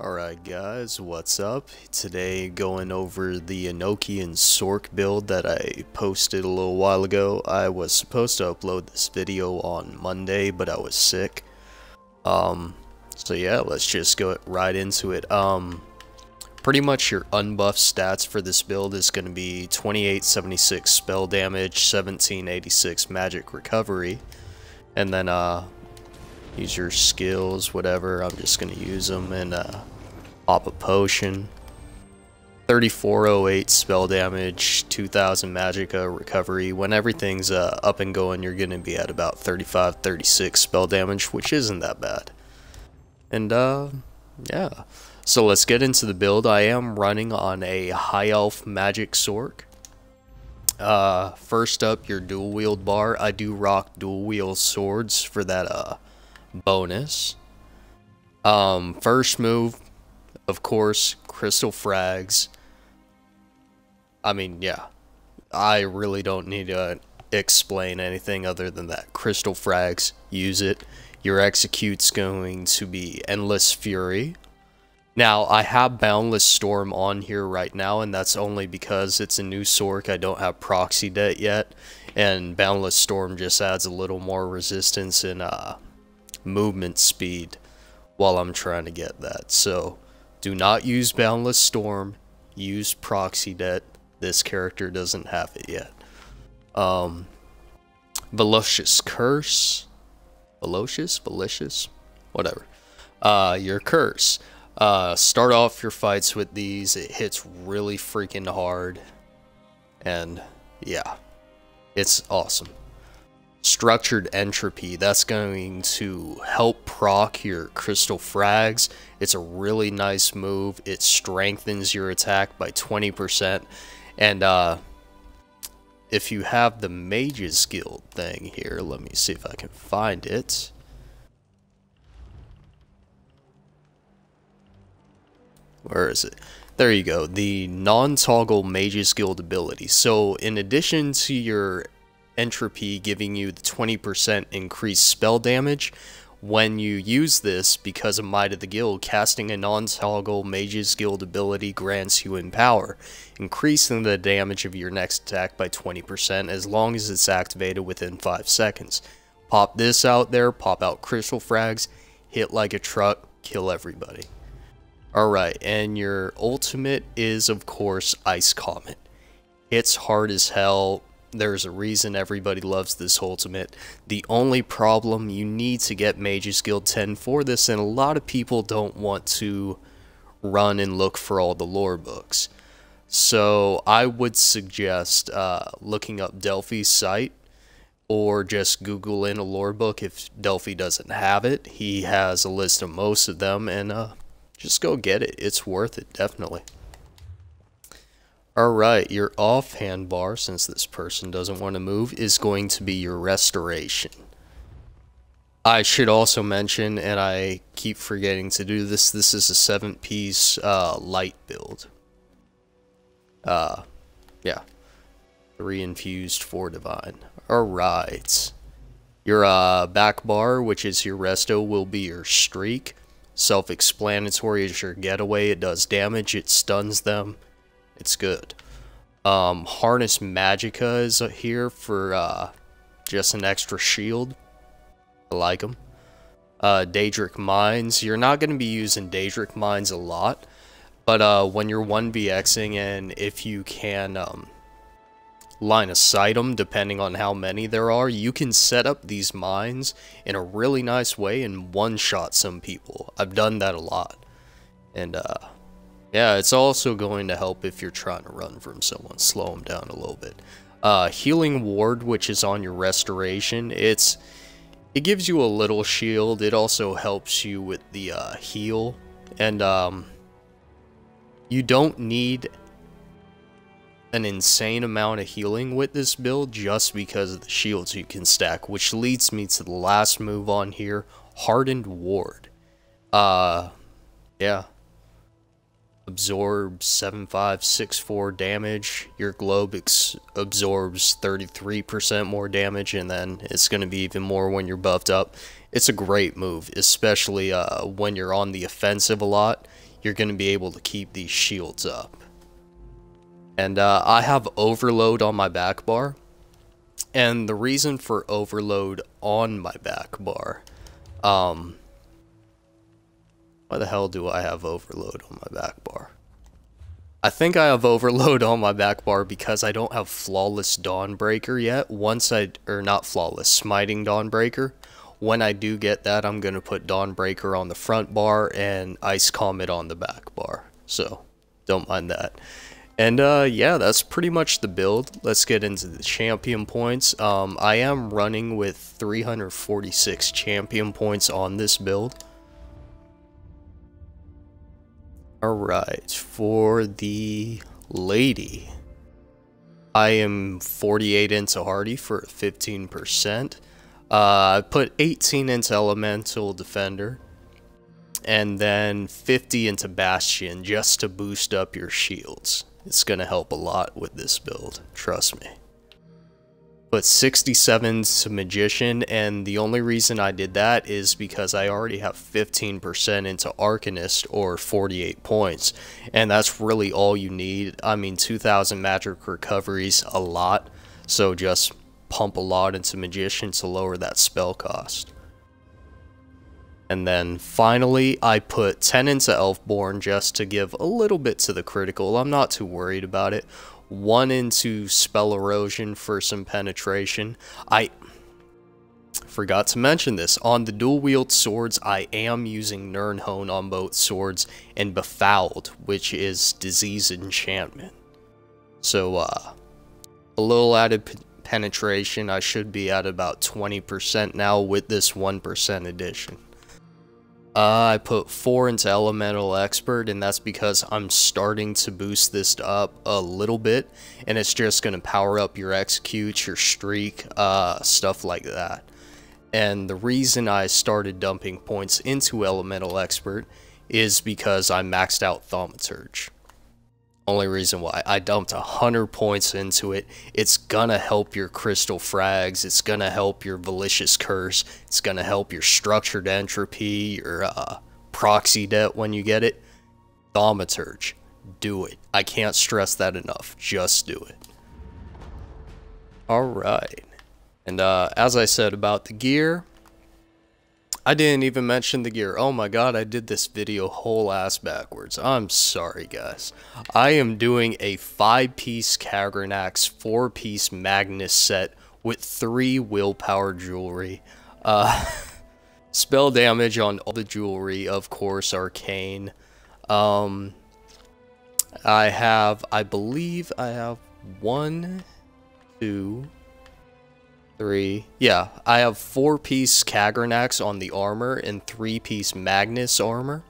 Alright guys, what's up? Today going over the Enochian Sorc build that I posted a little while ago. I was supposed to upload this video on Monday, but I was sick. So yeah, let's just go right into it. Pretty much your unbuffed stats for this build is going to be 2876 spell damage, 1786 magic recovery, and then use your skills, whatever. I'm just going to use them and pop a potion. 3408 spell damage, 2000 magic recovery. When everything's up and going, you're going to be at about 3536 spell damage, which isn't that bad. And yeah, so let's get into the build. I am running on a high elf magic Sorc. First up, your dual wield bar. I do rock dual wield swords for that bonus. First move, of course, crystal frags. I mean, yeah, I really don't need to explain anything other than that. Crystal frags, use it. Your execute's going to be Endless Fury. Now, I have Boundless Storm on here right now, and that's only because it's a new Sorc. I don't have Proxy Debt yet, and Boundless Storm just adds a little more resistance and movement speed while I'm trying to get that. So, do not use Boundless Storm, use Proxy Debt. This character doesn't have it yet. Voluptuous Curse. Malicious? Whatever. Your Curse. Start off your fights with these. It hits really freaking hard. And, yeah. It's awesome. Structured Entropy. That's going to help proc your crystal frags. It's a really nice move. It strengthens your attack by 20%. And, if you have the Mage's Guild thing here, let me see if I can find it. Where is it? There you go. The non-toggle Mage's Guild ability. So, in addition to your entropy giving you the 20% increased spell damage, when you use this, because of Might of the Guild, casting a non-toggle Mage's Guild ability grants you Empower, increasing the damage of your next attack by 20% as long as it's activated within 5 seconds. Pop this out there, pop out crystal frags, hit like a truck, kill everybody. Alright, and your ultimate is, of course, Ice Comet. It's hard as hell. There's a reason everybody loves this ultimate. The only problem, you need to get Mage's Guild 10 for this, and a lot of people don't want to run and look for all the lore books. So I would suggest looking up Delphi's site, or just Google in a lore book if Delphi doesn't have it. He has a list of most of them, and just go get it. It's worth it, definitely. Alright, your offhand bar, since this person doesn't want to move, is going to be your restoration. I should also mention, and I keep forgetting to do this, this is a 7-piece light build. Yeah. 3 infused, 4 divine. Alright. Your back bar, which is your resto, will be your streak. Self-explanatory is your getaway. It does damage, it stuns them. It's good. Harness Magica is here for just an extra shield. I like them. Daedric Mines. You're not going to be using Daedric Mines a lot, but when you're 1vxing and if you can line of sight them, depending on how many there are, you can set up these mines in a really nice way and one-shot some people. I've done that a lot. And, yeah, it's also going to help if you're trying to run from someone, slow them down a little bit. Healing Ward, which is on your restoration, it gives you a little shield. It also helps you with the heal, and you don't need an insane amount of healing with this build just because of the shields you can stack, which leads me to the last move on here, Hardened Ward. Yeah. absorbs 7564 damage. Your globe absorbs 33% more damage, and then it's going to be even more when you're buffed up. It's a great move, especially when you're on the offensive a lot. You're going to be able to keep these shields up. And I have overload on my back bar. And the reason for overload on my back bar, why the hell do I have overload on my back bar? I think I have overload on my back bar because I don't have flawless Dawnbreaker yet. Not flawless, smiting Dawnbreaker. When I do get that, I'm going to put Dawnbreaker on the front bar and Ice Comet on the back bar. So, don't mind that. And yeah, that's pretty much the build. Let's get into the champion points. I am running with 346 champion points on this build. Alright, for the lady, I am 48 into Hardy for 15%. I put 18 into Elemental Defender, and then 50 into Bastion just to boost up your shields. It's going to help a lot with this build, trust me. Put 67 to Magician, and the only reason I did that is because I already have 15% into Arcanist, or 48 points, and that's really all you need. I mean, 2,000 magic recoveries, a lot, so just pump a lot into Magician to lower that spell cost. And then finally, I put 10 into Elfborn just to give a little bit to the critical. I'm not too worried about it. 1 into Spell Erosion for some penetration. I forgot to mention this. On the dual wield swords, I am using Nirnhone on both swords and Befouled, which is Disease Enchantment. So, a little added penetration. I should be at about 20% now with this 1% addition. I put 4 into Elemental Expert, and that's because I'm starting to boost this up a little bit, and it's just going to power up your execute, your streak, stuff like that. And the reason I started dumping points into Elemental Expert is because I maxed out Thaumaturge. Only reason why. I dumped 100 points into it. It's gonna help your Crystal Frags, it's gonna help your Malicious Curse, it's gonna help your Structured Entropy, your Proxy Debt when you get it. Thaumaturge. Do it. I can't stress that enough. Just do it. Alright. And as I said about the gear, I didn't even mention the gear. Oh my god, I did this video whole ass backwards. I'm sorry, guys. I am doing a 5-piece Kagrenac's 4-piece Magnus set with 3 Willpower jewelry. Spell damage on all the jewelry, of course, Arcane. I believe I have 1, 2... 3. Yeah, I have 4-piece Kagrenacs on the armor and 3-piece Magnus armor.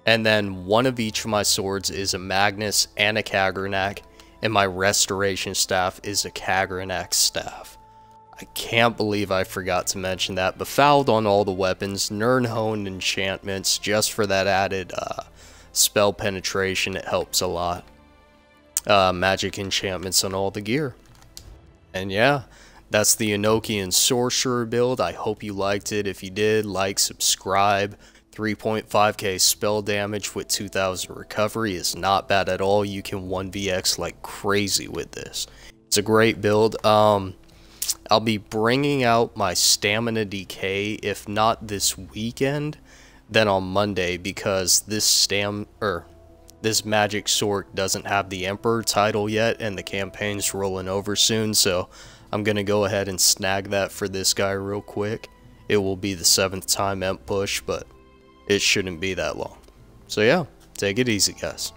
And then 1 of each of my swords is a Magnus and a Kagrenac, and my restoration staff is a Kagrenac staff. I can't believe I forgot to mention that. Befouled on all the weapons, Nirnhone enchantments, just for that added spell penetration, it helps a lot. Magic enchantments on all the gear. And yeah, that's the Enochian Sorcerer build. I hope you liked it. If you did, like, subscribe. 3.5k spell damage with 2000 recovery is not bad at all. You can 1vx like crazy with this. It's a great build. I'll be bringing out my Stamina Decay, if not this weekend, then on Monday, because this Magic Sorc doesn't have the Emperor title yet, and the campaign's rolling over soon, so I'm going to go ahead and snag that for this guy real quick. It will be the 7th time Emp push, but it shouldn't be that long. So yeah, take it easy, guys.